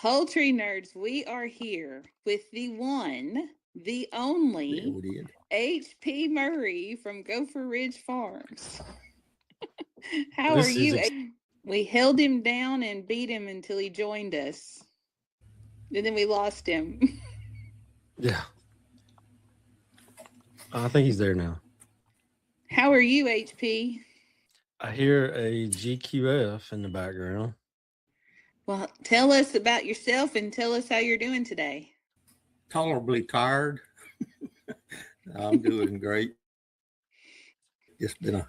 Poultry Nerds, we are here with the one, the Yeah, only we did. H.P. Murray from Gopher Ridge Farms. How are This is you? We held him down and beat him until he joined us. And then we lost him. yeah. I think he's there now. How are you, HP? I hear a GQF in the background. Well, tell us about yourself and tell us how you're doing today. Tolerably tired. I'm doing great. It's been a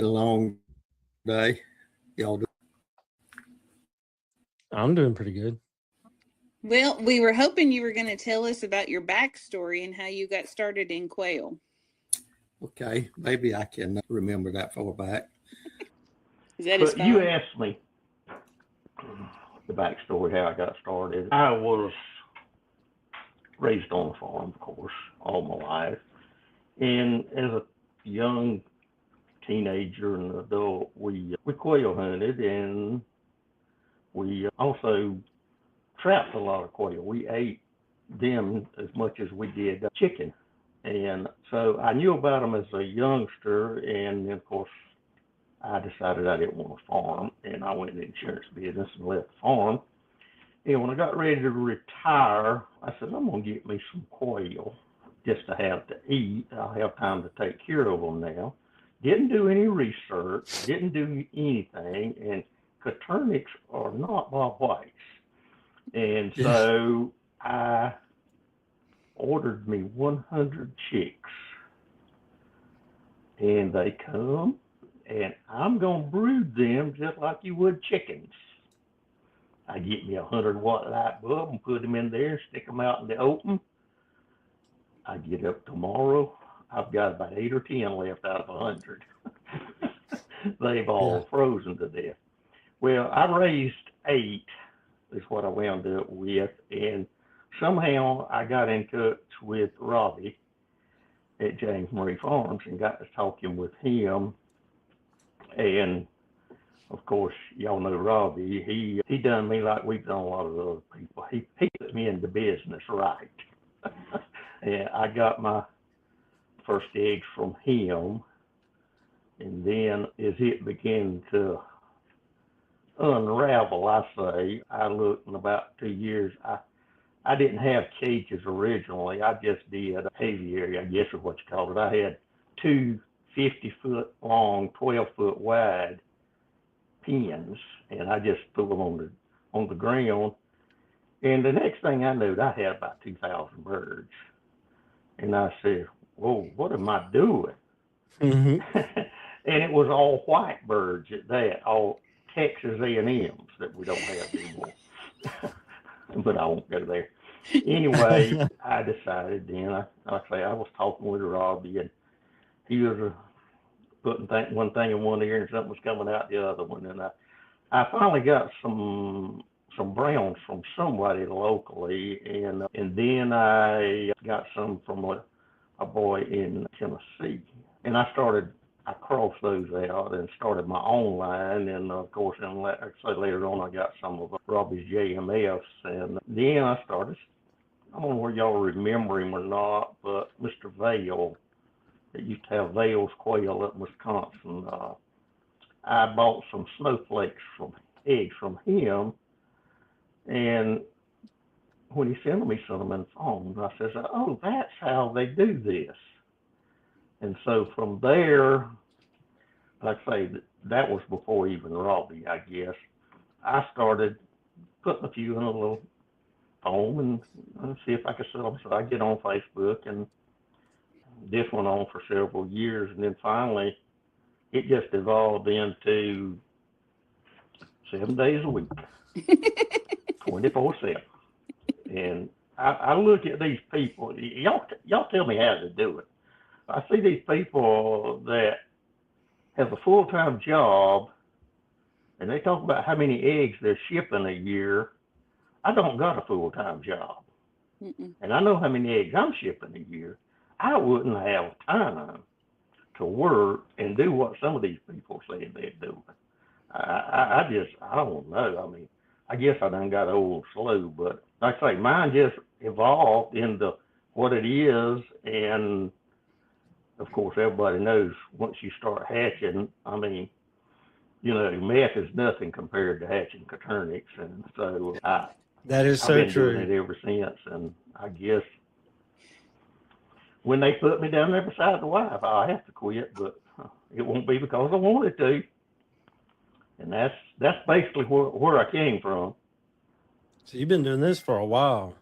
long day. Y'all do. I'm doing pretty good. Well, we were hoping you were going to tell us about your backstory and how you got started in quail. Okay, maybe I can remember that far back. Is that But you asked me the backstory, how I got started. I was raised on a farm, of course, all my life. And as a young teenager and adult, we quail hunted, and we also trapped a lot of quail. We ate them as much as we did chicken. And so I knew about them as a youngster, and then, of course, I decided I didn't want to farm, and I went in the insurance business and left the farm. And when I got ready to retire, I said, I'm going to get me some quail just to have to eat. I'll have time to take care of them now. Didn't do any research, didn't do anything, and Coturnix are not Bob Whites. And so I ordered me 100 chicks, and they come, and I'm going to brood them just like you would chickens. I get me a 100-watt light bulb and put them in there and stick them out in the open. I get up tomorrow, I've got about 8 or 10 left out of 100. They've all frozen to death. Well, I raised 8 is what I wound up with, and somehow I got in touch with Robbie at James Murray Farms and got to talking with him. And of course, y'all know Robbie. He done me like we've done a lot of other people. He put me into business right. And I got my first eggs from him. And then as it began to unravel, I say, I looked in about 2 years. I didn't have cages originally. I just did aviary, I guess is what you call it. I had 2 50-foot long, 12-foot wide pens, and I just threw them on the ground. And the next thing I knew, I had about 2,000 birds. And I said, whoa, what am I doing? Mm-hmm. And it was all white birds at that, all Texas A&Ms that we don't have anymore. But I won't go there. Anyway, I decided then, like I say, I was talking with Robbie, and he was putting one thing in one ear and something was coming out the other one. And I finally got some browns from somebody locally, and then I got some from a boy in Tennessee. And I crossed those out and started my own line. And of course, like I say, later on, I got some of Robbie's JMFs. And then I started, I don't know whether y'all remember him or not, but Mr. Vale, that used to have Vale's quail up in Wisconsin. I bought some snowflakes eggs from him. And when he sent me some in phone, I said, oh, that's how they do this. And so from there, like I say, that was before even Robbie, I guess. I started putting a few in a little foam and see if I could sell them. So I get on Facebook, and this went on for several years. And then finally, it just evolved into 7 days a week, 24/7. And I look at these people. Y'all tell me how to do it. I see these people that have a full-time job, and they talk about how many eggs they're shipping a year. I don't got a full-time job. And I know how many eggs I'm shipping a year. I wouldn't have time to work and do what some of these people say they're doing. I don't know. I mean, I guess I done got old slow, but like I say, mine just evolved into what it is. And of course, everybody knows once you start hatching, I mean, meth is nothing compared to hatching Coturnix. And so That is I've so been doing true. it ever since. And I guess when they put me down there beside the wife, I'll have to quit, but it won't be because I wanted to. And that's basically where I came from. So you've been doing this for a while.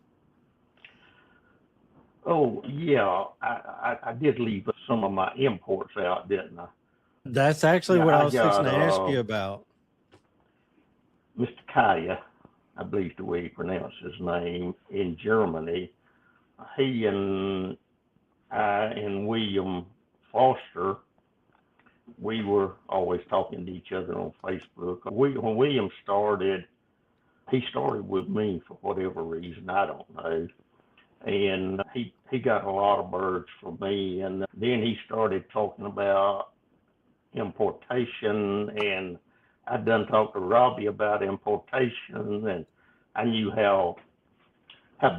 Oh yeah, I did leave some of my imports out, didn't I? That's actually Yeah, what I I was fixing got to ask you about. Mr. Kaya, I believe the way he pronounced his name, in Germany. He and I and William Foster, we were always talking to each other on Facebook. When William started, he started with me for whatever reason, I don't know. And he got a lot of birds from me. And then he started talking about importation, and I'd done talked to Robbie about importation, and I knew how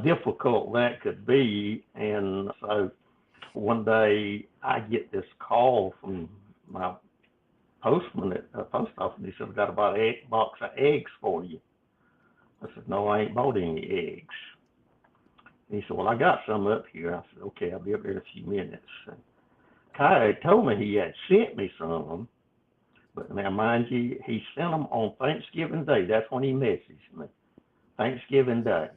difficult that could be. And so one day I get this call from my postman at the post office. He said, "I got about a box of eggs for you." I said, "No, I ain't bought any eggs." He said, "Well, I got some up here." I said, "Okay, I'll be up there in a few minutes." And Kai told me he had sent me some, but now mind you, he sent them on Thanksgiving Day. That's when he messaged me, Thanksgiving Day.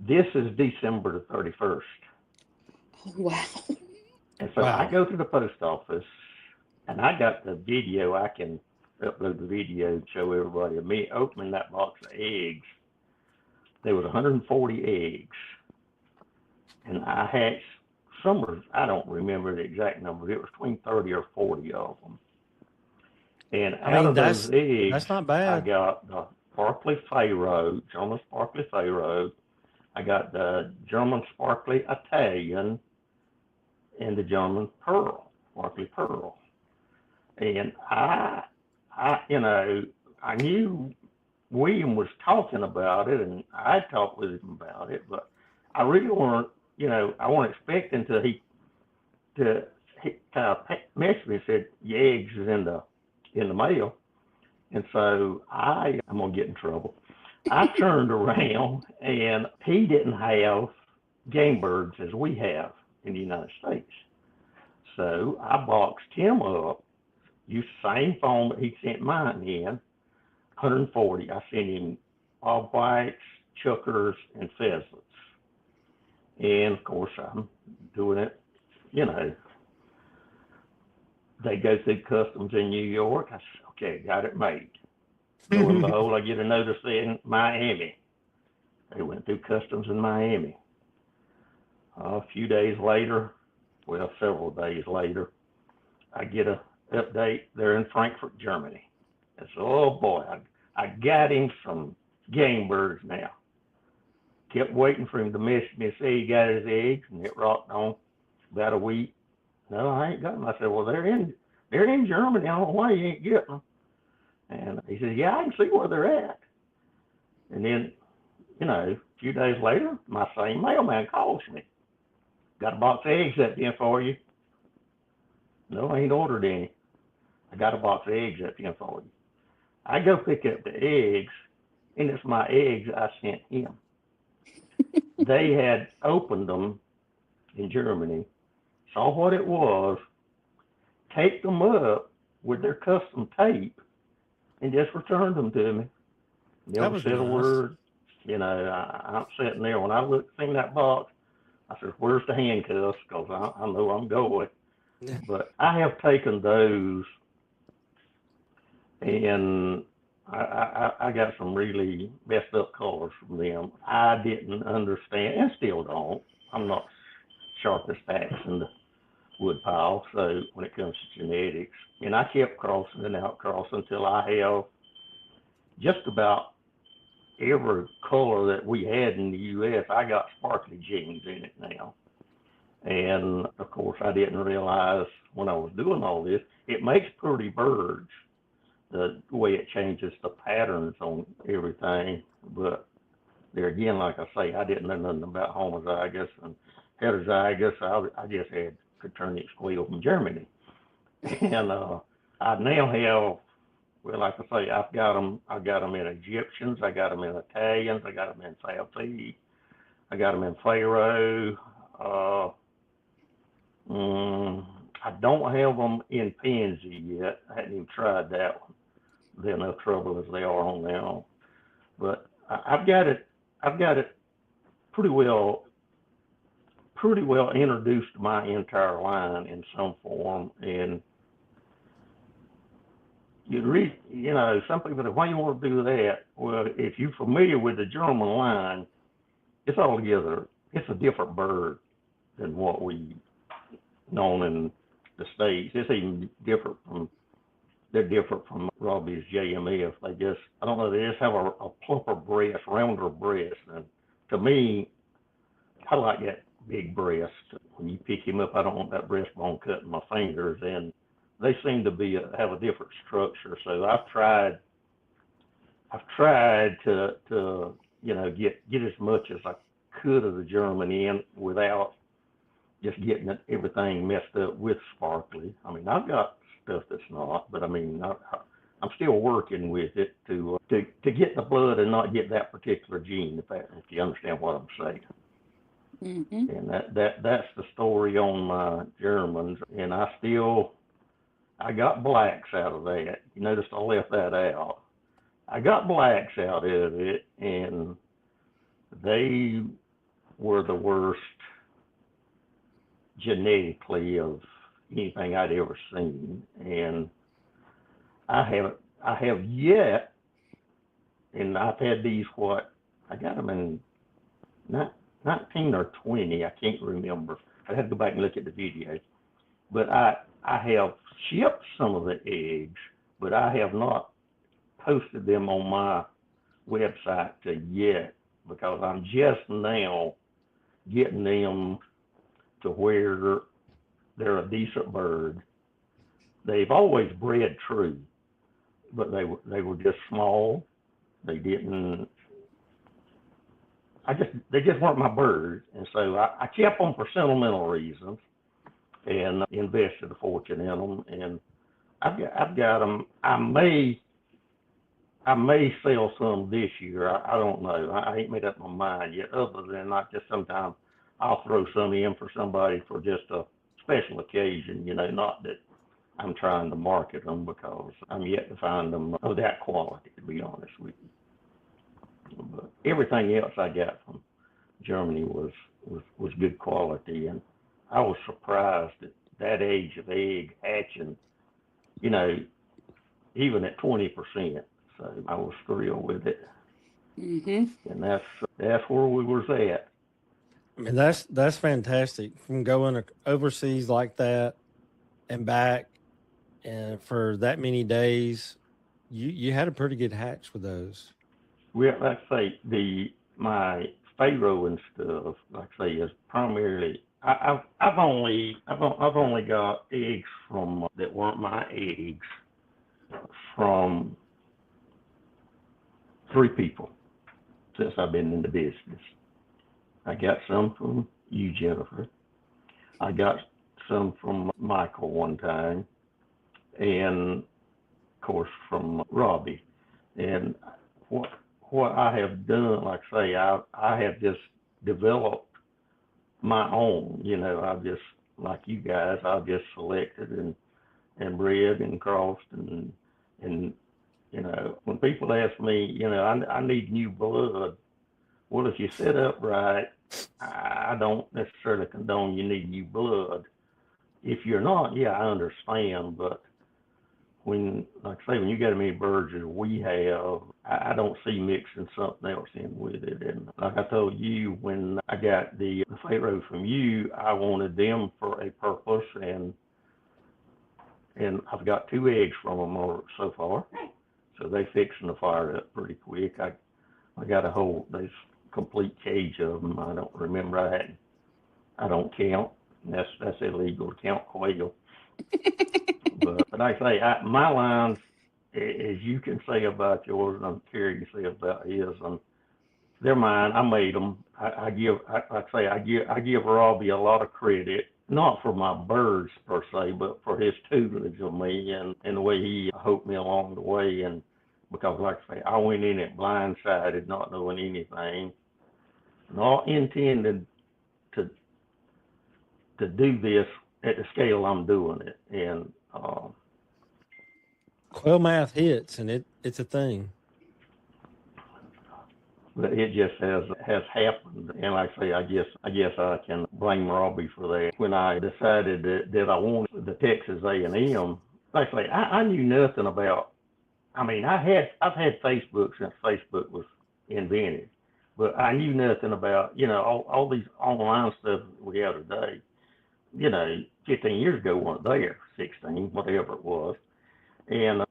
This is December the 31st. Oh, wow. And so I go to the post office, and I got the video. I can upload the video and show everybody of me opening that box of eggs. There was 140 eggs, and I hatched some. I don't remember the exact number. It was between 30 or 40 of them. And out of those eggs, that's not bad. I got the Sparkly Pharaoh, German Sparkly Pharaoh. I got the German Sparkly Italian, and the German Pearl, Sparkly Pearl. And I knew William was talking about it, and I talked with him about it, but I really weren't, I wasn't expecting he kind of messaged me and said, "Your eggs is in the mail." And so I'm gonna get in trouble. I turned around, and he didn't have game birds as we have in the United States. So I boxed him up, used the same phone that he sent mine in, 140. I sent him bob whites, chuckers, and pheasants. And of course, I'm doing it, they go through customs in New York. I said, "Okay, got it made." Lo and behold, I get a notice in Miami. They went through customs in Miami. A few days later, well, several days later, I get a update. They're in Frankfurt, Germany. I said, "Oh boy, I got him some game birds now." Kept waiting for him to message me and say he got his eggs, and it rocked on about a week. "No, I ain't got them." I said, "Well, they're in Germany. I don't know why you ain't getting them." And he said, "Yeah, I can see where they're at." And then, a few days later, my same mailman calls me. "Got a box of eggs up there for you." "No, I ain't ordered any." "I got a box of eggs up there for you." I go pick up the eggs, and it's my eggs I sent him. They had opened them in Germany, saw what it was, taped them up with their custom tape, and just returned them to me. Never said a word. I'm sitting there. When I seen that box, I said, "Where's the handcuffs?" Because I know I'm going. Yeah. But I have taken those, and I got some really messed up colors from them. I didn't understand, and still don't. I'm not sharp as tacks in the wood pile. So when it comes to genetics, and I kept crossing and out crossing until I have just about every color that we had in the U.S. I got sparkly genes in it now. And of course, I didn't realize when I was doing all this, it makes pretty birds, the way it changes the patterns on everything. But there again, like I say, I didn't know nothing about homozygous and heterozygous. I just could turn the quail from Germany. And I now have, well, like I say, I got them in Egyptians, I got them in Italians, I got them in Southie, I got them in Pharaoh. I don't have them in Pansy yet. I hadn't even tried that one. They're enough trouble as they are on now. But I've got it pretty well introduced to my entire line in some form. And some people say, why you want to do that? Well, if you're familiar with the German line, it's a different bird than what we known in the States. It's even different they're different from Robbie's JMF. I don't know, they just have a plumper breast, rounder breast. And to me, I like that big breast. When you pick him up, I don't want that breastbone cutting my fingers. And they seem to have a different structure. So I've tried to get as much as I could of the German in without just getting everything messed up with sparkly. I mean, I've got stuff that's not, but I mean, I'm still working with it to get the blood and not get that particular gene, if you understand what I'm saying. Mm-hmm. And that's the story on my Germans. And I got blacks out of that. You notice I left that out. I got blacks out of it, and they were the worst genetically of anything I'd ever seen. And I have yet, and I've had these, I got them in 19 or 20, I can't remember. I'd have to go back and look at the video. But I have shipped some of the eggs, but I have not posted them on my website yet, because I'm just now getting them to where they're a decent bird. They've always bred true, but they were just small. They just weren't my birds. And so I kept them for sentimental reasons and invested a fortune in them. And I've got them. I may sell some this year. I don't know. I ain't made up my mind yet, other than not just sometimes I'll throw some in for somebody for just a special occasion, not that I'm trying to market them, because I'm yet to find them of that quality, to be honest with you. But everything else I got from Germany was good quality, and I was surprised at that age of egg hatching, even at 20%. So I was thrilled with it. Mm-hmm. And that's where we was at. I mean, that's fantastic. From going overseas like that and back, and for that many days, you had a pretty good hatch with those. Well, like I say, my Pharaoh and stuff, like I say, is primarily I've only got eggs from that weren't my eggs from 3 people since I've been in the business. I got some from you, Jennifer. I got some from Michael one time, and of course from Robbie. And what I have done, like I say, I have just developed my own. I've just, like you guys, I've just selected and bred and crossed and when people ask me, I need new blood. Well, if you set up right, I don't necessarily condone you need new blood. If you're not, yeah, I understand. But when you get as many birds as we have, I don't see mixing something else in with it. And like I told you, when I got the Pharaoh from you, I wanted them for a purpose, and I've got 2 eggs from them so far. So they fixing to fire up pretty quick. I got a whole complete cage of them. I don't remember. I don't count. That's illegal to count quail. But like I say, my lines as you can say about yours, and I'm curious to say about his, and they're mine. I made them. I give Robbie a lot of credit, not for my birds per se, but for his tutelage of me and the way he helped me along the way. And because, like I say, I went in it blindsided, not knowing anything, not intended to do this at the scale I'm doing it. And Quail math hits, and it's a thing. but it just has happened. And like I say, I guess I can blame Robbie for that. When I decided that I wanted the Texas A&M, like I say, I knew nothing about. I mean, I've had Facebook since Facebook was invented, but I knew nothing about all these online stuff we have today. 15 years ago weren't there, 16, whatever it was, and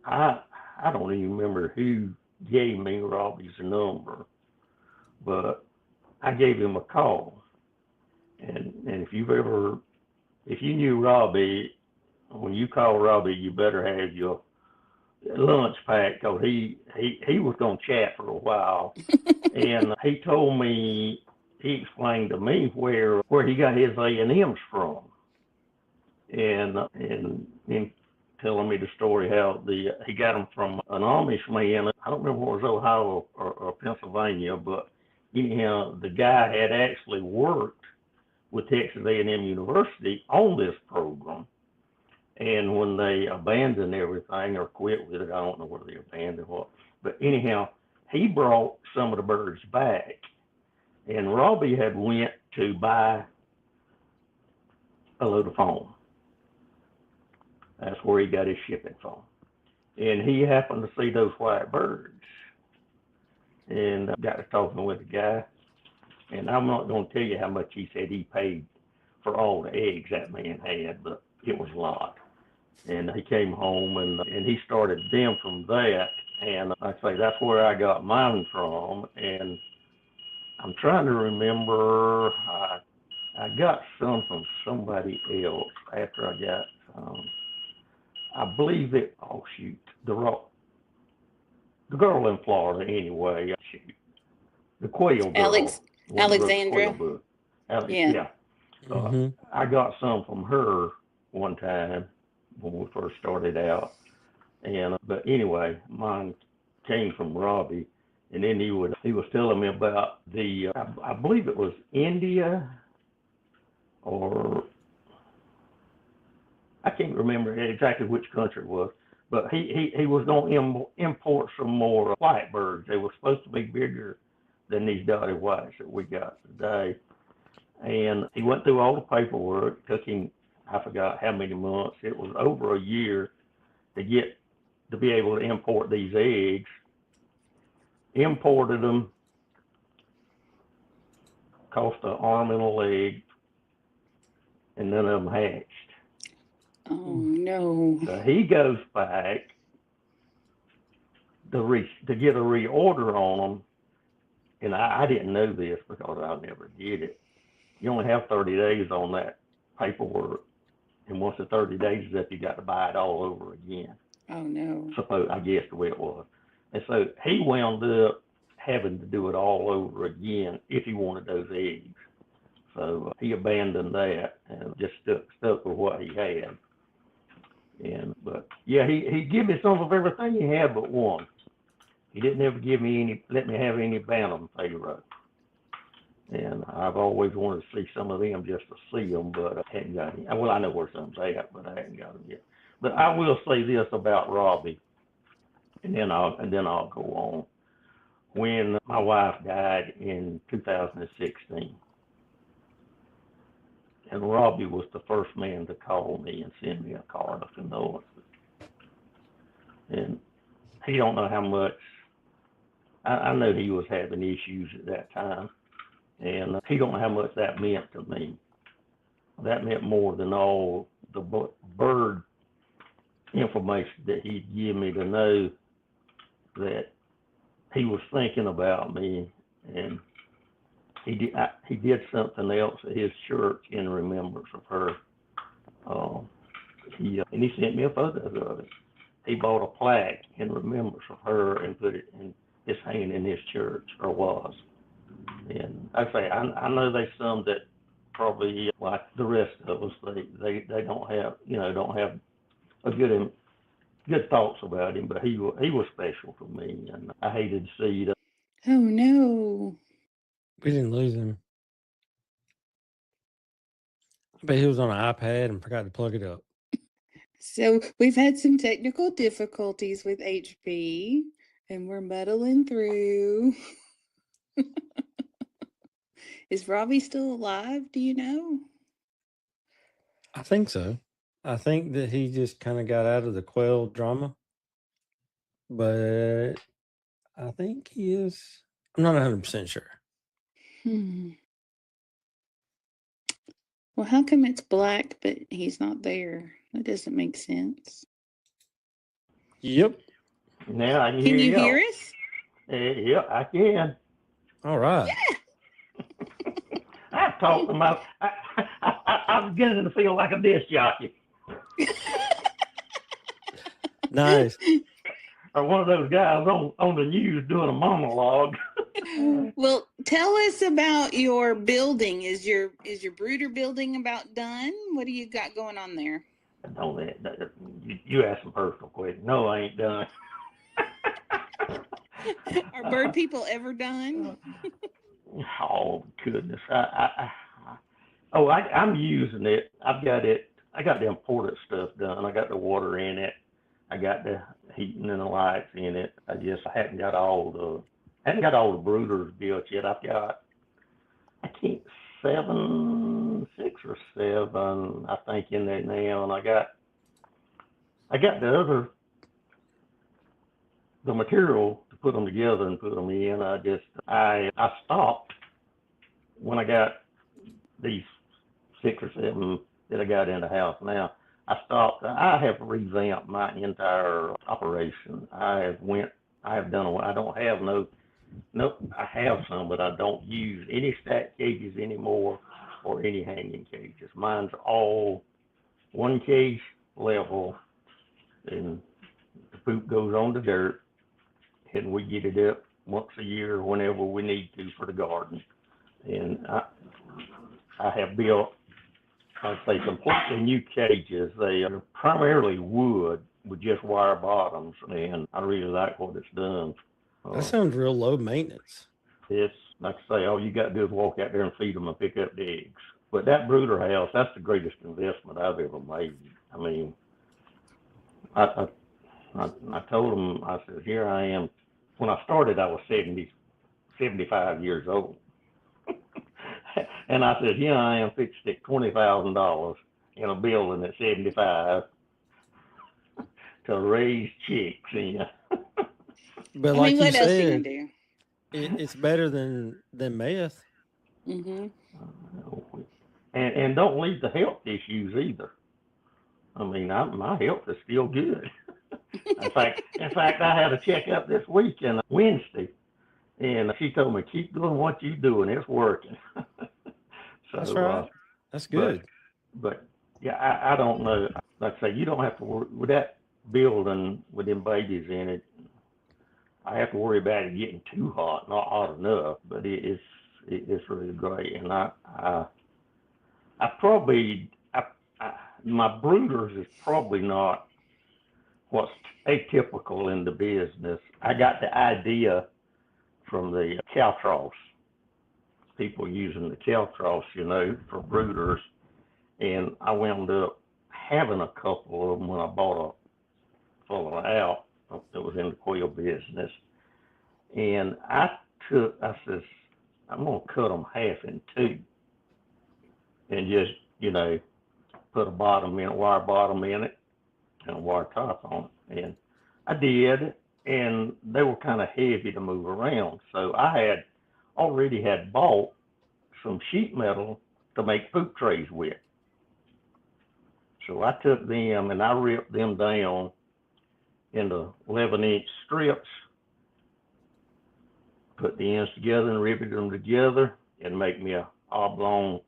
I don't even remember who gave me Robbie's number, but I gave him a call. And if you knew Robbie, when you call Robbie, you better have your lunch packed, because he was going to chat for a while. And he explained to me where he got his A&Ms from. And telling me the story how he got them from an Amish man. I don't remember if it was Ohio or Pennsylvania, but anyhow, the guy had actually worked with Texas A&M University on this program. And when they abandoned everything or quit with it, I don't know whether they abandoned what. But anyhow, he brought some of the birds back. And Robbie had went to buy a load of foam. That's where he got his shipping from. And he happened to see those white birds. And I got to talking with the guy. And I'm not going to tell you how much he said he paid for all the eggs that man had, but it was a lot. And he came home and he started them from that. And I say that's where I got mine from. And I'm trying to remember, I got some from somebody else after I got, I believe the girl in Florida anyway, the Quail girl. Alexandra. Yeah. I got some from her one time when we first started out. And but anyway, mine came from Robbie. And then he was telling me about I believe it was India, or I can't remember exactly which country it was, but he was going to import some more white birds. They were supposed to be bigger than these dotted whites that we got today. And he went through all the paperwork. It took him, I forgot how many months. It was over a year to be able to import these eggs. Imported them, cost an arm and a leg, and none of them hatched. Oh no! So he goes back to get a reorder on them, and I didn't know this because I never did it. You only have 30 days on that paperwork, and once the 30 days is up, you got to buy it all over again. Oh no! I guess the way it was. And so he wound up having to do it all over again if he wanted those eggs. So he abandoned that and just stuck with what he had. But yeah, he gave me some of everything he had but one. He didn't ever let me have any bantam pharaoh. And I've always wanted to see some of them just to see them, but I hadn't got any. Well, I know where some's at, but I hadn't got them yet. But I will say this about Robbie. And then I'll go on. When my wife died in 2016, and Robbie was the first man to call me and send me a card of condolences. And he don't know how much, I know he was having issues at that time, and he don't know how much that meant to me. That meant more than all the bird information that he'd give me to know that he was thinking about me. And he did something else at his church in remembrance of her. And he sent me a photo of it. he bought a plaque in remembrance of her and put it in his hand in his church, or was. And I say, I know there's some that probably, like the rest of us, they don't have, don't have a good thoughts about him, but he was special for me, and I hated to see it. Oh no. We didn't lose him. But he was on an iPad and forgot to plug it up. So we've had some technical difficulties with HP, and we're muddling through. Is Robbie still alive? Do you know? I think so. I think that he just kind of got out of the Quail drama. But I think he is. I'm not 100% sure. Well, how come it's black, but he's not there? That doesn't make sense. Yep. Now I can Can you y'all. hear us? Yeah, I can. All right. I've talked to my. I'm beginning to feel like a disc jockey. Nice. Or one of those guys on the news doing a monologue. Well, tell us about your building. Is your brooder building about done? What do you got going on there? Don't you ask some personal questions. No, I ain't done. Are bird people ever done? Oh goodness! I'm using it. I got the important stuff done. I got the water in it. I got the heating and the lights in it. I hadn't got all the brooders built yet. I've got, I think, 6 or 7, I think, in there now, and I got the material to put them together and put them in. I stopped when I got these 6 or 7 that I got in the house now. I stopped. I have revamped my entire operation. I have done. I don't have I have some, but I don't use any stack cages anymore or any hanging cages. Mine's all one cage level, and the poop goes on the dirt, and we get it up once a year whenever we need to for the garden. And I have built, I'd say, completely new cages. They are primarily wood with just wire bottoms, and I really like what it's done. That sounds real low maintenance. It's like I say, all you got to do is walk out there and feed them and pick up the eggs. But that brooder house, that's the greatest investment I've ever made. I mean, I told them, I said, here I am. When I started, I was 75 years old. And I said, here I am fixing to stick $20,000 in a building at 75 to raise chicks in. But like you said, it's better than meth. Mm-hmm. And don't leave the health issues either. I mean, my health is still good. In fact, I had a checkup this week and Wednesday, and she told me, keep doing what you're doing. It's working. So, that's right. That's good. But yeah, I don't know. Like I say, you don't have to worry with that building with them babies in it. I have to worry about it getting too hot, not hot enough, but it's really great. And my brooders is probably not what's atypical in the business. I got the idea from the cow troughs, people using the cow troughs, for brooders. And I wound up having a couple of them when I bought a fellow out that was in the quail business. And I says, I'm going to cut them half in 2 and just, put a wire bottom in it and a wire top on it. And I did, and they were kind of heavy to move around. So I had already bought some sheet metal to make poop trays with. So I took them and I ripped them down into 11-inch strips, put the ends together and riveted them together and make me a oblong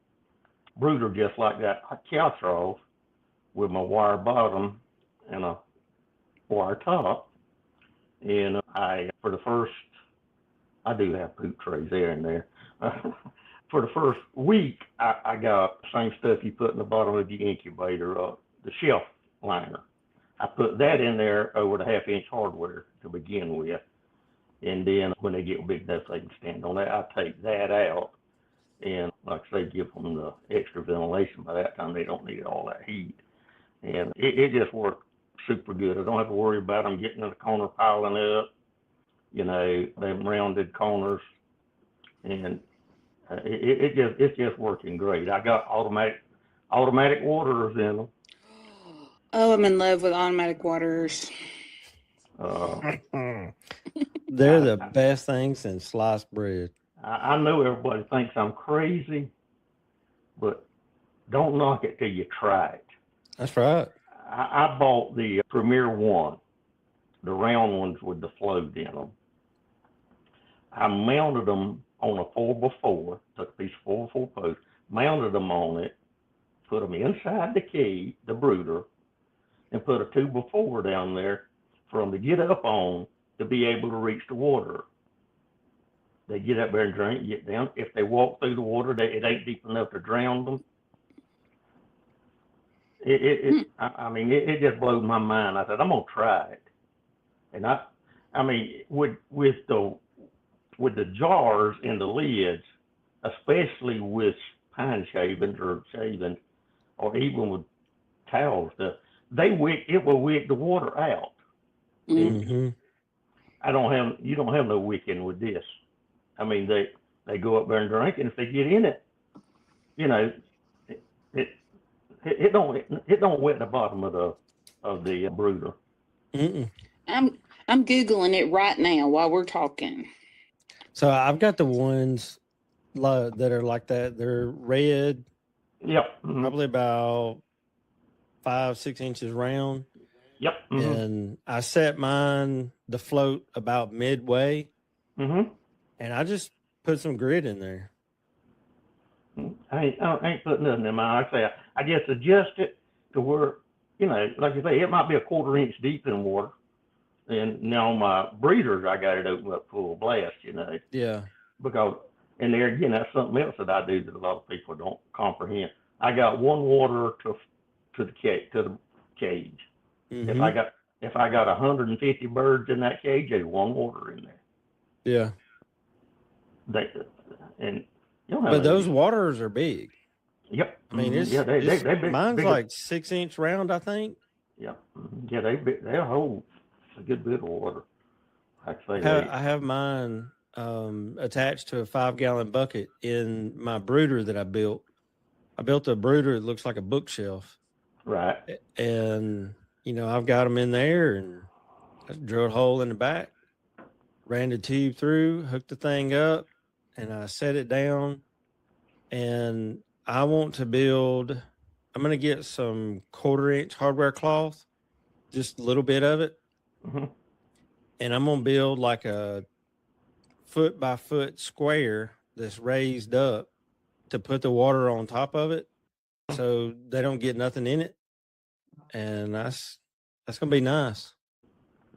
brooder just like that cow trough with my wire bottom and a wire top. And for the first, I do have poop trays there and there. For the first week, I got the same stuff you put in the bottom of your incubator, the shelf liner. I put that in there over the 1/2-inch hardware to begin with. And then when they get big enough they can stand on that, I take that out. And like I say, give them the extra ventilation. By that time, they don't need all that heat. And it just worked super good. I don't have to worry about them getting in the corner piling up. Them rounded corners. And it's just working great. I got automatic waterers in them. Oh, I'm in love with automatic waters. They're the best things in sliced bread. I know everybody thinks I'm crazy, but don't knock it till you try it. That's right. I bought the Premier One, the round ones with the float in them. I mounted them on a 4x4, took a piece of 4x4 post, mounted them on it, put them inside the cage, the brooder, and put a 2x4 down there for them to get up on to be able to reach the water. They get up there and drink, get down. If they walk through the water, it ain't deep enough to drown them. It just blows my mind. I said, I'm gonna try it. And with the jars and the lids, especially with pine shavings or shavings, or even with towels, it will wick the water out. Mm-hmm. You don't have no wicking with this. They go up there and drink, and if they get in it, it don't wet the bottom of the brooder. Mm-mm. I'm Googling it right now while we're talking. So I've got the ones that are like that. They're red. Yep. Mm-hmm. Probably about 5-6 inches round. Yep. Mm-hmm. And I set mine to float about midway. Mm-hmm. And I just put some grit in there. I ain't putting nothing in mine. Like I say, I just adjust it to where, like you say, it might be a 1/4 inch deep in water. And now my breeders, I got it open up full blast, Yeah. Because, and there again, that's something else that I do that a lot of people don't comprehend. I got one water to the cage. Mm-hmm. If I got 150 birds in that cage, there's one water in there. Yeah. But those waters are big. Yep. They're big. Mine's bigger. like 6 inch round, I think. Yep. Yeah, they'll hold a good bit of water. I have mine attached to a 5-gallon bucket in my brooder that I built. I built a brooder that looks like a bookshelf. Right. And, I've got them in there, and I drilled a hole in the back, ran the tube through, hooked the thing up, and I set it down. And I'm going to get some 1/4 inch hardware cloth, just a little bit of it. Mm-hmm. And I'm going to build like a 4-by-4 square that's raised up to put the water on top of it so they don't get nothing in it. And that's going to be nice.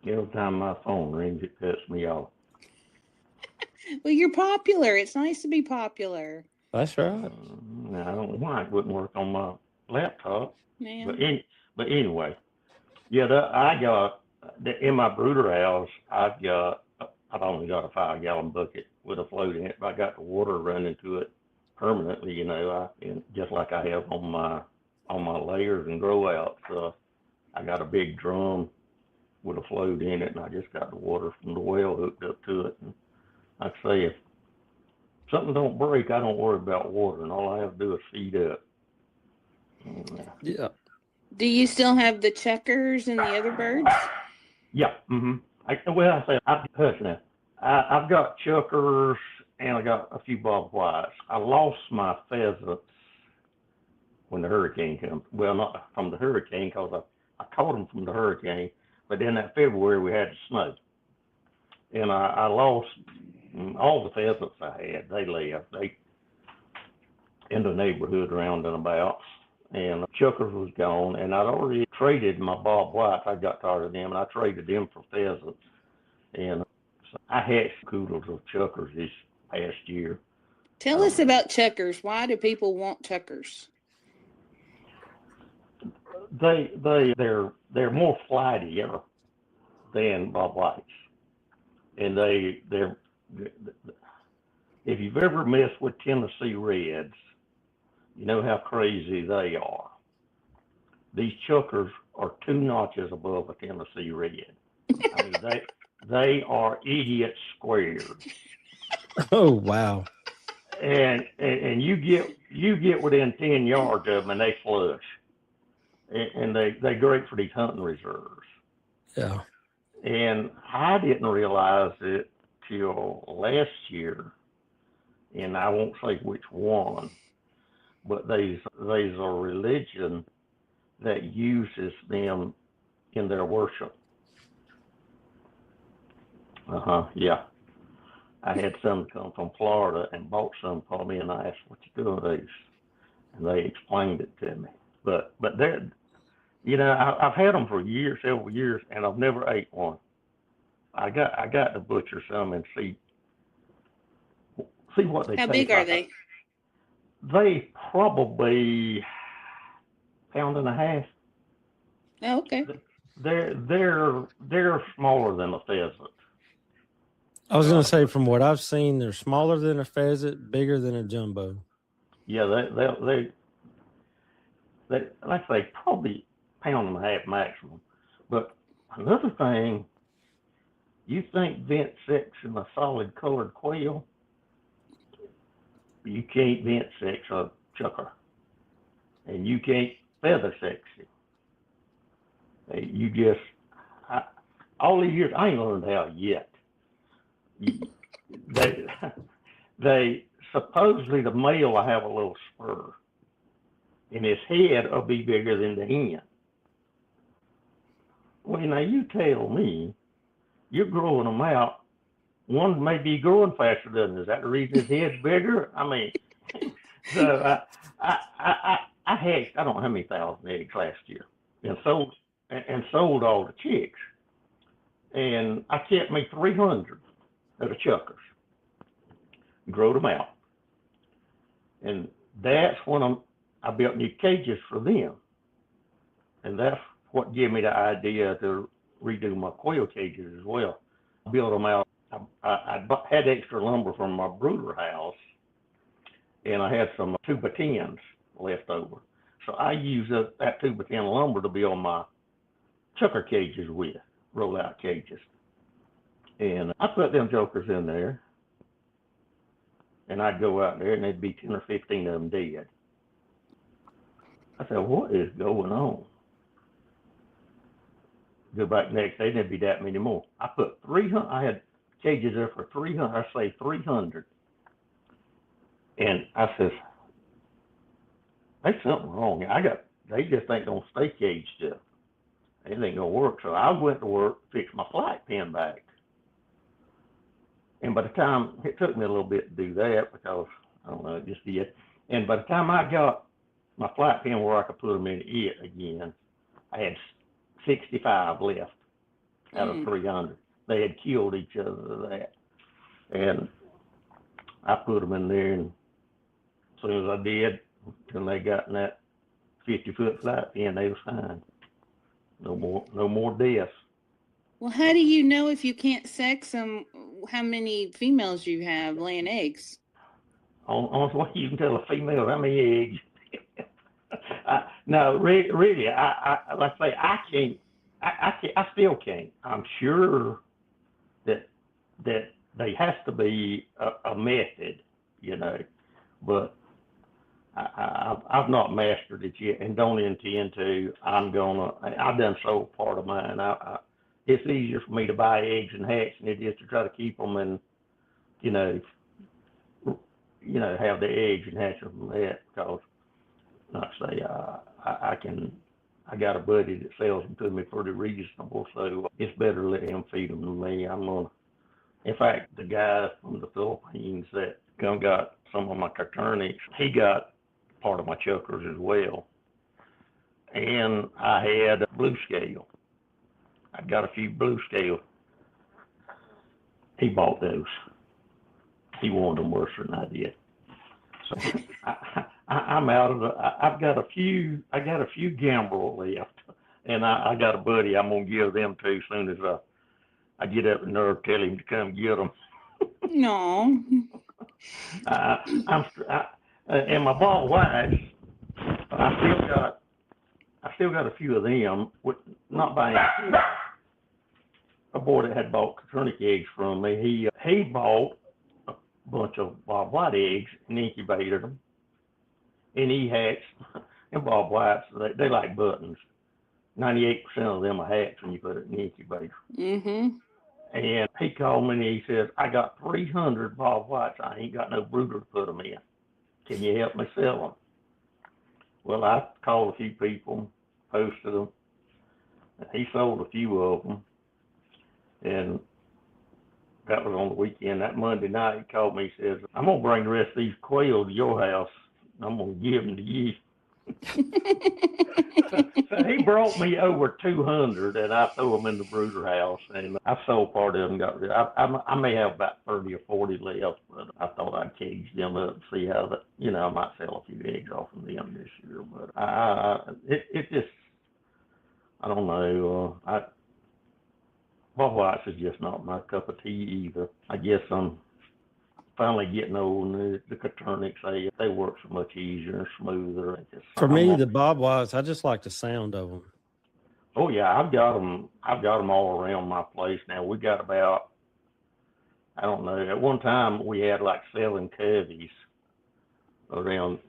Every time my phone rings, it cuts me off. Well, you're popular. It's nice to be popular. That's right. I don't know why it wouldn't work on my laptop. Yeah. But anyway, I got in my brooder house. I've only got a 5-gallon bucket with a float in it, but I got the water running to it permanently. And just like I have on my layers and grow outs. I got a big drum with a float in it, and I just got the water from the well hooked up to it. And like I say, if something don't break, I don't worry about water, and all I have to do is feed up. Yeah. Do you still have the checkers and the other birds? Yeah. Mm-hmm. I've got chuckers and I got a few bob whites. I lost my pheasants when the hurricane comes. Well, not from the hurricane, because I caught them from the hurricane, but then that February we had the snow. And I lost all the pheasants I had. They left. They in the neighborhood around and about. and chuckers was gone, and I'd already traded my bob whites. I got tired of them, and I traded them for pheasants. And so I hatched coodles of chuckers this past year. Tell us about chuckers. Why do people want chuckers? They're more flightier than bob whites, and they're if you've ever messed with Tennessee Reds, you know how crazy they are. These chuckers are 2 notches above a Tennessee Red. I mean, they are idiot squared. Oh, wow. And you get within 10 yards of them and they flush. And they're great for these hunting reserves. Yeah. And I didn't realize it till last year, and I won't say which one, but there's a religion that uses them in their worship. Yeah. I had some come from Florida and bought some for me, and I asked, "What you doing with these?" And they explained it to me. But they're, I've had them for years, several years, and I've never ate one. I got to butcher some and see what they taste like. How big are they? They probably pound and a half. Oh, okay. They're smaller than a pheasant. I was going to say, from what I've seen, they're smaller than a pheasant, bigger than a jumbo. Yeah, they like I say, probably pound and a half maximum. But another thing, you think vent sex in a solid colored quail, you can't vent sex a chucker, and you can't feather sex it. You just, all these years, I ain't learned how yet. They supposedly, the male will have a little spur, and his head will be bigger than the hen. Well, now you tell me, you're growing them out. One may be growing faster than the other. Is that the reason his head's bigger? I mean, so I hatched, I don't know how many thousand eggs last year, and sold all the chicks. And I kept me 300 of the chuckers, growed them out. And that's when I built new cages for them. And that's what gave me the idea to redo my quail cages as well. I built them out. I had extra lumber from my brooder house, and I had some 2x10s left over. So I used that 2x10 lumber to build my chucker cages with, roll-out cages. And I put them jokers in there, and I'd go out there, and there'd be 10 or 15 of them dead. I said, what is going on? Go back next day, there'd be that many more. I put 300, I had cages there for 300, I say 300. And I says, there's something wrong. They just ain't gonna stay caged up. It ain't gonna work. So I went to work, fixed my flight pen back. And by the time, it took me a little bit to do that because, I don't know, it just did. And by the time I got my flight pen where I could put them in it again, I had 65 left out of 300. They had killed each other to that. And I put them in there, and as soon as I did, when they got in that 50-foot flight pen, they was fine. No more deaths. Well, how do you know if you can't sex them how many females you have laying eggs? On what you can tell a female how many eggs. No, really, I like I say, I can't. I still can't. I'm sure that there has to be a method, but I've not mastered it yet, and don't intend to. I've done sold part of mine. It's easier for me to buy eggs and hatch than it is to try to keep them and, have the eggs and hatch them from that, because, like I say, I got a buddy that sells them to me pretty reasonable, so it's better to let him feed them than me. In fact, the guy from the Philippines that got some of my Coturnics, he got part of my chuckers as well. and I had a blue scale. I got a few blue scales. He bought those. He wanted them worse than I did. So I'm out of the. I've got a few. I got a few gambrel left, and I got a buddy I'm gonna give them to as soon as I get up the nerve, tell him to come get them. No. And my ball whites, I still got a few of them. Not by any. A boy that had bought Copernic eggs from me. He bought a bunch of bob white eggs and incubated them, and he hatched. And bob whites, they like buttons. 98% of them are hatched when you put it in the incubator. Mm-hmm. And he called me and he says, I got 300 bob whites. I ain't got no brooder to put them in. Can you help me sell them? Well, I called a few people, posted them, and he sold a few of them. And that was on the weekend. That Monday night, he called me. He says, I'm going to bring the rest of these quail to your house. I'm going to give them to you. So he brought me over 200, and I threw them in the brooder house. And I sold part of them. Got rid. I may have about 30 or 40 left, but I thought I'd cage them up and see how that. I might sell a few eggs off of them this year. But it just, I don't know. Bob whites is just not my cup of tea either. I guess I'm finally getting old, and the Copernics, they work so much easier and smoother. For me, the bob whites, I just like the sound of them. Oh yeah, I've got them all around my place now. We got about, I don't know, at one time we had like 7 coveys around.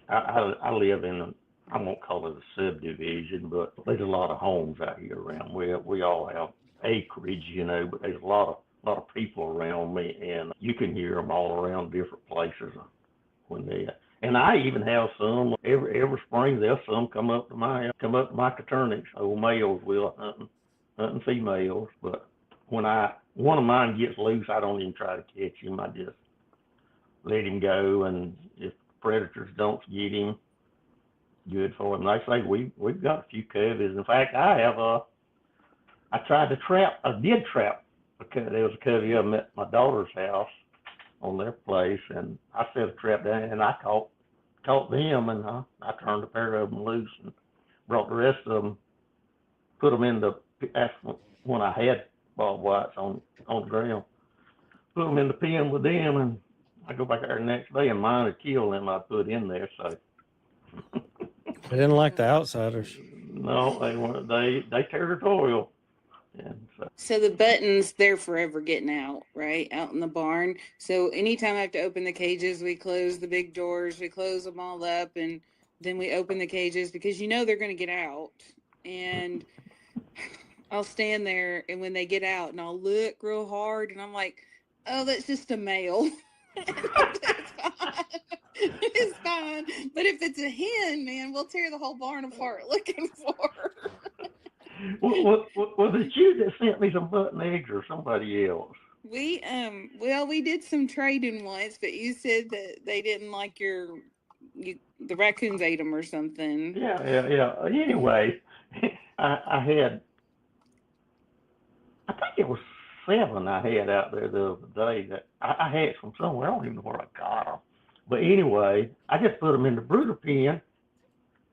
I live in, I won't call it a subdivision, but there's a lot of homes out here around. We all have acreage, but there's a lot of people around me, and you can hear them all around different places when they. And I even have some every spring. There's some come up to my Copernics. Old males will hunting females, but when one of mine gets loose, I don't even try to catch him. I just let him go, and if predators don't get him, good for him. Like I say, we've got a few coveys. In fact, I tried to trap. I did trap. There was a covey of them at my daughter's house on their place, and I set a trap down, and I caught them, and I turned a pair of them loose and brought the rest of them, put them in that's when I had bob whites on the ground, put them in the pen with them, and I go back there the next day, and mine had killed them I put in there, so. They didn't like the outsiders. No, they weren't. They territorial. And so the buttons, they're forever getting out, right? Out in the barn. So anytime I have to open the cages, we close the big doors, we close them all up, and then we open the cages because they're going to get out. And I'll stand there, and when they get out, and I'll look real hard, and I'm like, oh, that's just a male. It's fine. But if it's a hen, man, we'll tear the whole barn apart looking for her. Was it you that sent me some button eggs or somebody else? We did some trading once, but you said that they didn't like the raccoons ate them or something. Yeah. Anyway, I think it was 7 I had out there the other day that I had from somewhere. I don't even know where I got them. But anyway, I just put them in the brooder pen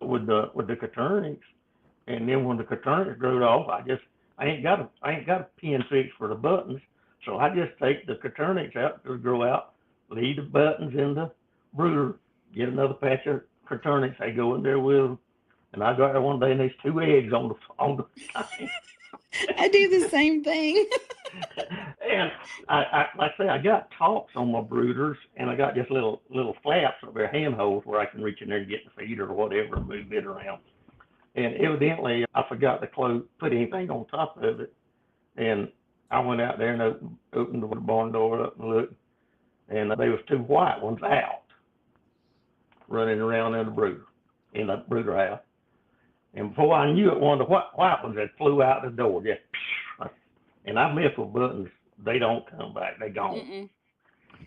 with the Copernics. And then when the Copernics growed off, I ain't got a pin fixed for the buttons, so I just take the Copernics out to grow out, leave the buttons in the brooder, get another patch of Copernics. They go in there with them, and I got there one day and there's 2 eggs on the thing. I do the same thing. And I like I say, I got tops on my brooders, and I got just little flaps or their handholds where I can reach in there and get the feeder or whatever and move it around. And evidently, I forgot to put anything on top of it. And I went out there and opened the barn door up and looked, and there was 2 white ones out, running around in the brooder house. And before I knew it, one of the white ones had flew out the door. Just, and I mess with buttons, they don't come back. They gone. Mm-mm.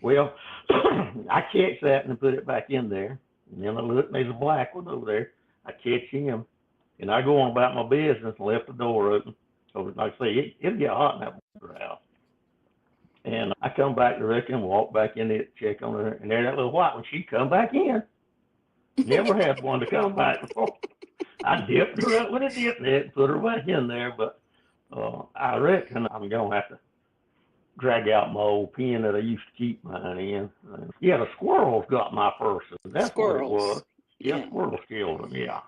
Well, I catch that and put it back in there. And then I look, and there's a black one over there. I catch him. And I go on about my business and left the door open. So like I say, it'll get hot in that Brooder house. And I come back to Rick and walk back in there to check on her. And there that little white one, she come back in. Never had one to come back before. I dipped her up with a dip net and put her back in there. But I reckon I'm going to have to drag out my old pen that I used to keep mine in. Yeah, the squirrels got my person. That's Squirrels. what it was. Yeah, Yeah. squirrels killed them, yeah.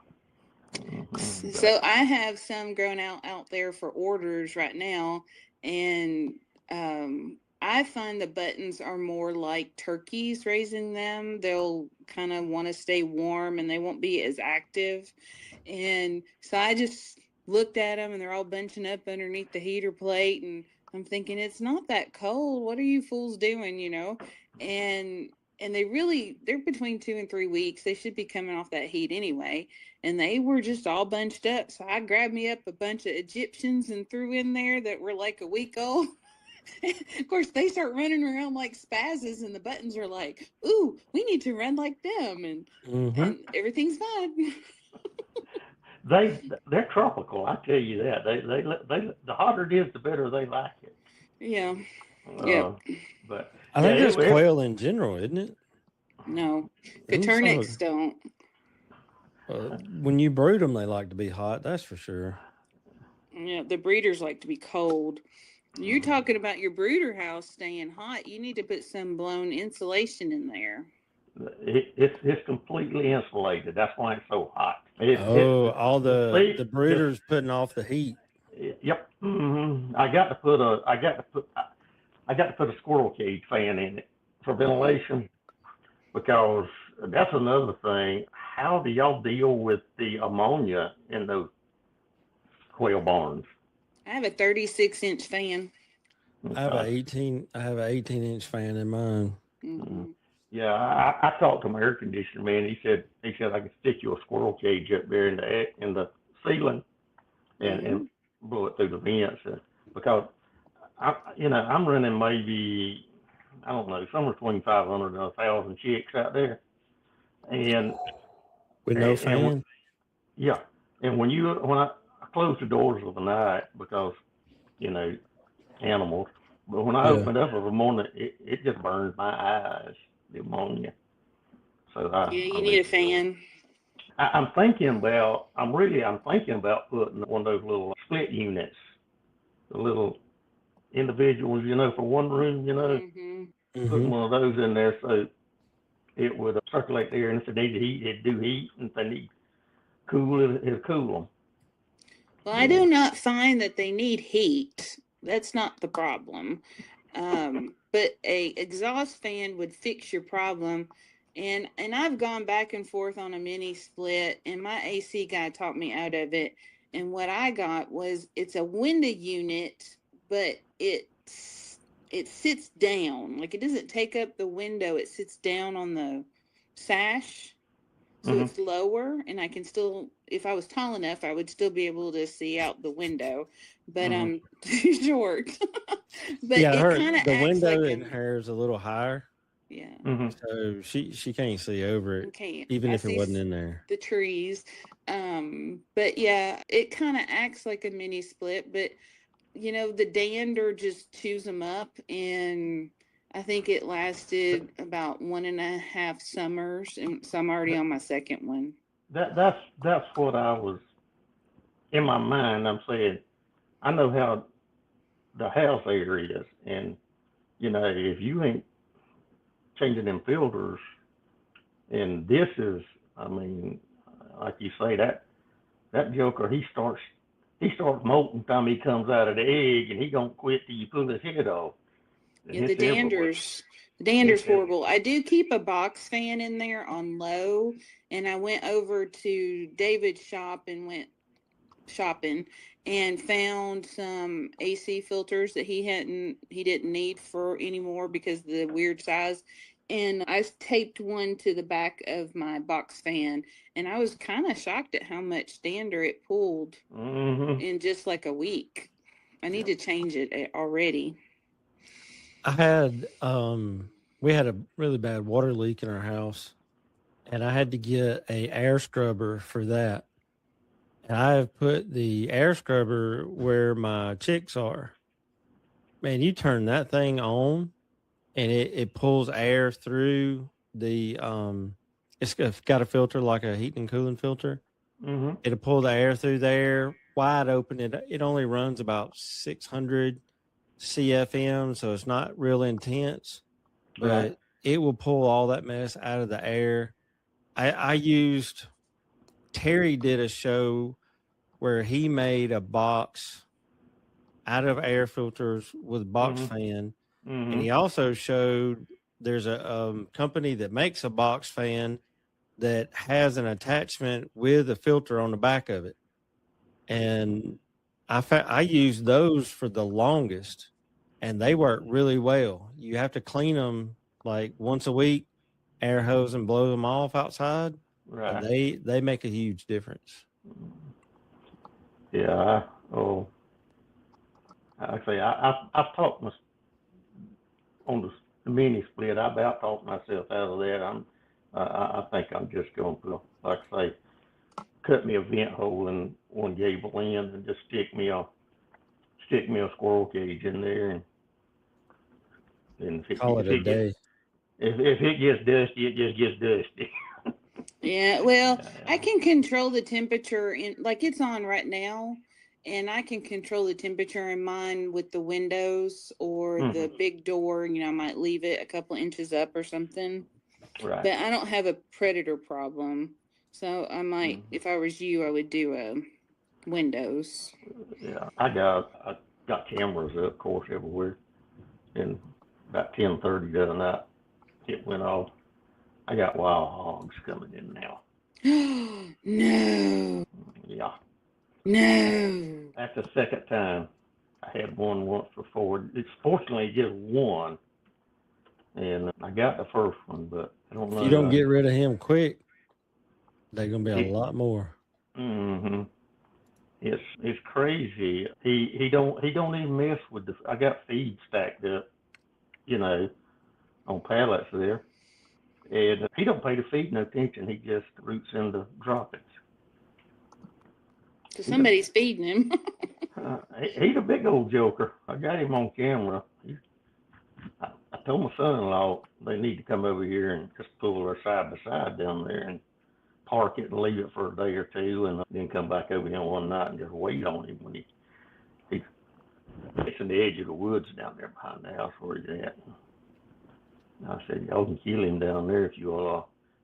So I have some grown out there for orders right now, and I find the buttons are more like turkeys raising them. They'll kind of want to stay warm and they won't be as active. And so I just looked at them and they're all bunching up underneath the heater plate, and I'm thinking, it's not that cold. What are you fools doing, you know? And they're between 2 and 3 weeks. They should be coming off that heat anyway. And they were just all bunched up. So I grabbed me up a bunch of Egyptians and threw in there that were like a week old. Of course, they start running around like spazzes, and the buttons are like, ooh, we need to run like them. And everything's fine. They're tropical, I tell you that. They the hotter it is, the better they like it. Yeah. Yeah. But I think it's quail in general, isn't it? No, Caturnix don't. When you brood them, they like to be hot. That's for sure. Yeah, the breeders like to be cold. You're talking about your brooder house staying hot. You need to put some blown insulation in there. It's completely insulated. That's why it's so hot. All the brooders putting off the heat. Yep. I got to put a squirrel cage fan in it for ventilation, because that's another thing. How do y'all deal with the ammonia in those quail barns? I have a 36-inch fan. I have an 18-inch fan in mine. Mm-hmm. Yeah, I talked to my air conditioner man. He said I could stick you a squirrel cage up there in the ceiling and blow it through the vents, because I'm running maybe, I don't know, somewhere between 500 and 1,000 chicks out there, and with no fan. Yeah, and when I close the doors of the night, because animals, but when I open it up in the morning, it just burns my eyes, the ammonia. So you need a fan. I'm thinking about putting one of those little split units, the little individuals, for one room, putting one of those in there so it would circulate the air, and if they need heat, it'd do heat, and if they need cool, it'll cool them. Well, I do not find that they need heat. That's not the problem. But a exhaust fan would fix your problem. And I've gone back and forth on a mini split, and my AC guy talked me out of it. And what I got was, it's a window unit, but it sits down. Like, it doesn't take up the window. It sits down on the sash. So it's lower, and I can still, if I was tall enough, I would still be able to see out the window. But I'm too short. But yeah, it kind of the acts window like in hers a little higher. Yeah. So she can't see over it, even if it wasn't in there. The trees. But yeah, it kind of acts like a mini split, but the dander just chews them up, and I think it lasted about 1.5 summers, and so I'm already on my second one. That's what I was in my mind. I'm saying, I know how the house air is, and if you ain't changing them filters, and this is, I mean, like you say, that joker, he starts molting time he comes out of the egg, and he don't quit till you pull his head off. Yeah, the dander's horrible. I do keep a box fan in there on low, and I went over to David's shop and went shopping and found some AC filters that he didn't need for anymore because of the weird size. And I taped one to the back of my box fan, and I was kind of shocked at how much dander it pulled in just like a week. I need to change it already. We had a really bad water leak in our house, and I had to get a air scrubber for that. And I have put the air scrubber where my chicks are. Man, you turn that thing on and it pulls air through the it's got a filter like a heating and cooling filter. Mm-hmm. It'll pull the air through there wide open. It only runs about 600 CFM, so it's not real intense, but Right. it will pull all that mess out of the air. I used Terry did a show where he made a box out of air filters with a box Mm-hmm. fan, and Mm-hmm. he also showed there's a company that makes a box fan that has an attachment with a filter on the back of it, and I used those for the longest, and they work really well. You have to clean them like once a week, air hose and blow them off outside, and Right. they make a huge difference. Yeah. Actually, I've talked on the mini split. I about talked myself out of that. I think I'm just going to, like I say, cut me a vent hole in one gable end and just stick me a squirrel cage in there, and Call it a day. if it gets dusty, it just gets dusty. Yeah, well, I Yeah. can control the temperature in, like, it's on right now, and I can control the temperature in mine with the windows or Mm-hmm. the big door. I might leave it a couple inches up or something, Right. but I don't have a predator problem. So I might, Mm-hmm. if I was you, I would do windows. Yeah. I got cameras up, of course, everywhere. And about 10:30 the other night, it went off. I got wild hogs coming in now. No, Yeah. no. That's the second time. I had one once before. It's fortunately just one, and I got the first one, but I don't If you don't know. get rid of him quick, they're gonna be a It, lot more. mm-hmm. It's crazy. He don't even mess with the. I got feed stacked up, you know, on pallets there, and he don't pay the feed no attention. He just roots in the droppings. So He's a somebody's feeding him. he's a big old joker. I got him on camera. I told my son-in-law they need to come over here and just pull her side by side down there and park it and leave it for a day or two, and then come back over here one night and just wait on him when he's in the edge of the woods down there behind the house where he's at. And I said, y'all can kill him down there if you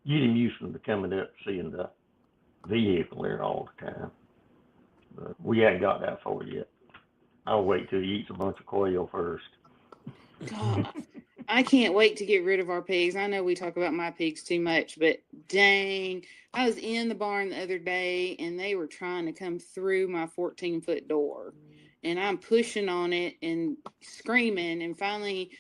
get him used to coming up seeing the vehicle there all the time. But we haven't got that far yet. I'll wait till he eats a bunch of quail first. God, I can't wait to get rid of our pigs. I know we talk about my pigs too much, but dang, I was in the barn the other day and they were trying to come through my 14-foot door, and I'm pushing on it and screaming, and finally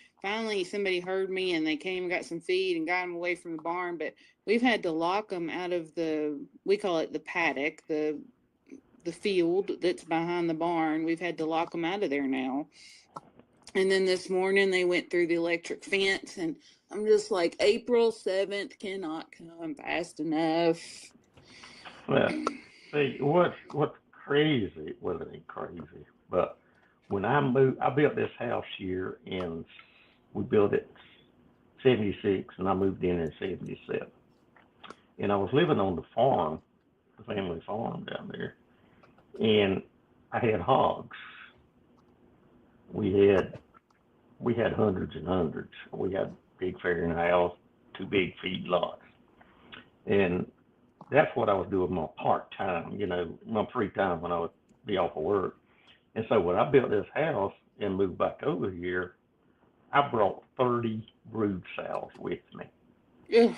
somebody heard me and they came and got some feed and got them away from the barn. But we've had to lock them out of we call it the paddock, the field that's behind the barn. We've had to lock them out of there now. And then this morning they went through the electric fence, and I'm just like, April 7th cannot come fast enough. Well, see, what's crazy, well, it ain't crazy, but when I built this house here, and we built it 76, and I moved in 77. And I was living on the farm, the family farm down there, and I had hogs. We had hundreds and hundreds. We had big farrowing house, two big feed lots, and that's what I was doing my part time, my free time when I would be off of work. And so when I built this house and moved back over here, I brought 30 brood sows with me. Ugh.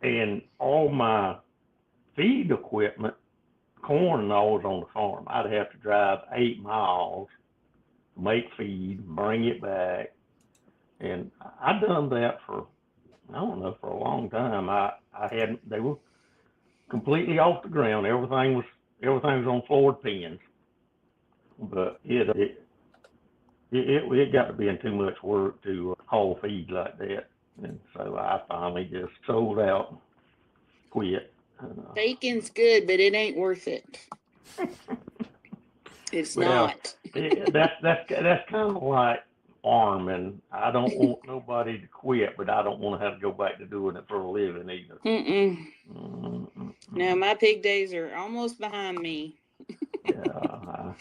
And all my feed equipment, corn and all was on the farm. I'd have to drive 8 miles, make feed, bring it back. And I done that for, I don't know, for a long time. They were completely off the ground. Everything was on forward pins. But it got to being too much work to haul feed like that. And so I finally just sold out, quit. Bacon's good, but it ain't worth it. It's Well, not. that's kind of like farming. I don't want nobody to quit, but I don't want to have to go back to doing it for a living either. No, my pig days are almost behind me. Yeah,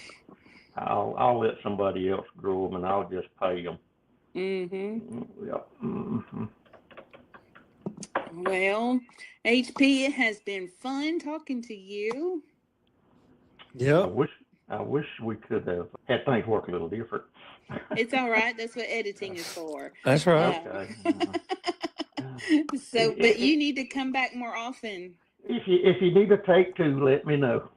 I'll let somebody else grow them, and I'll just pay them. Yep. Well, HP, it has been fun talking to you. Yep. I wish we could have had things work a little different. It's all right. That's what editing is for. That's right. Okay. So, but you need to come back more often. If you need a take two, let me know.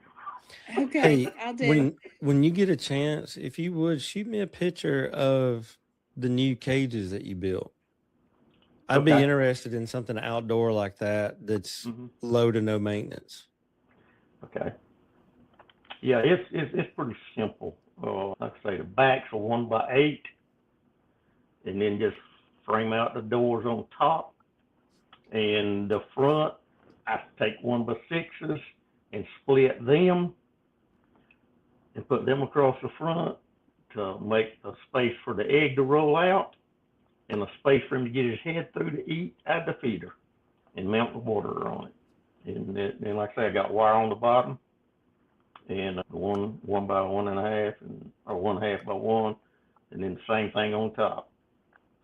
Okay, Hey, I'll do. when you get a chance, if you would shoot me a picture of the new cages that you built. I'd be Okay. interested in something outdoor like that that's low to no maintenance. Okay. Yeah, it's pretty simple. Like I say, the backs are 1x8, and then just frame out the doors on top. And the front, I take 1x6s and split them and put them across the front to make a space for the egg to roll out and a space for him to get his head through to eat at the feeder and mount the water on it. And then, like I say, I got wire on the bottom and one by 1.5 or 1/2 by 1, and then the same thing on top.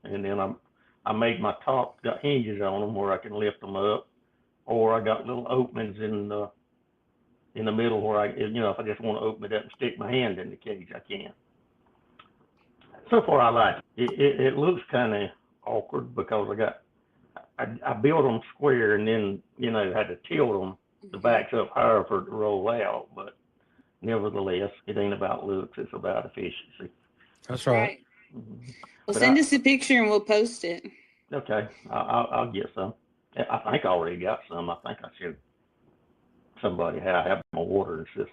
And then I made my top, got hinges on them where I can lift them up, or I got little openings in the middle where if I just want to open it up and stick my hand in the cage, I can. So far, I like it. It looks kind of awkward because I built them square and then had to tilt them the backs up higher for it to roll out. But nevertheless, it ain't about looks; it's about efficiency. That's right. Well, send us a picture and we'll post it. Okay, I'll get some. I think I already got some. I think I should. Somebody have my watering system.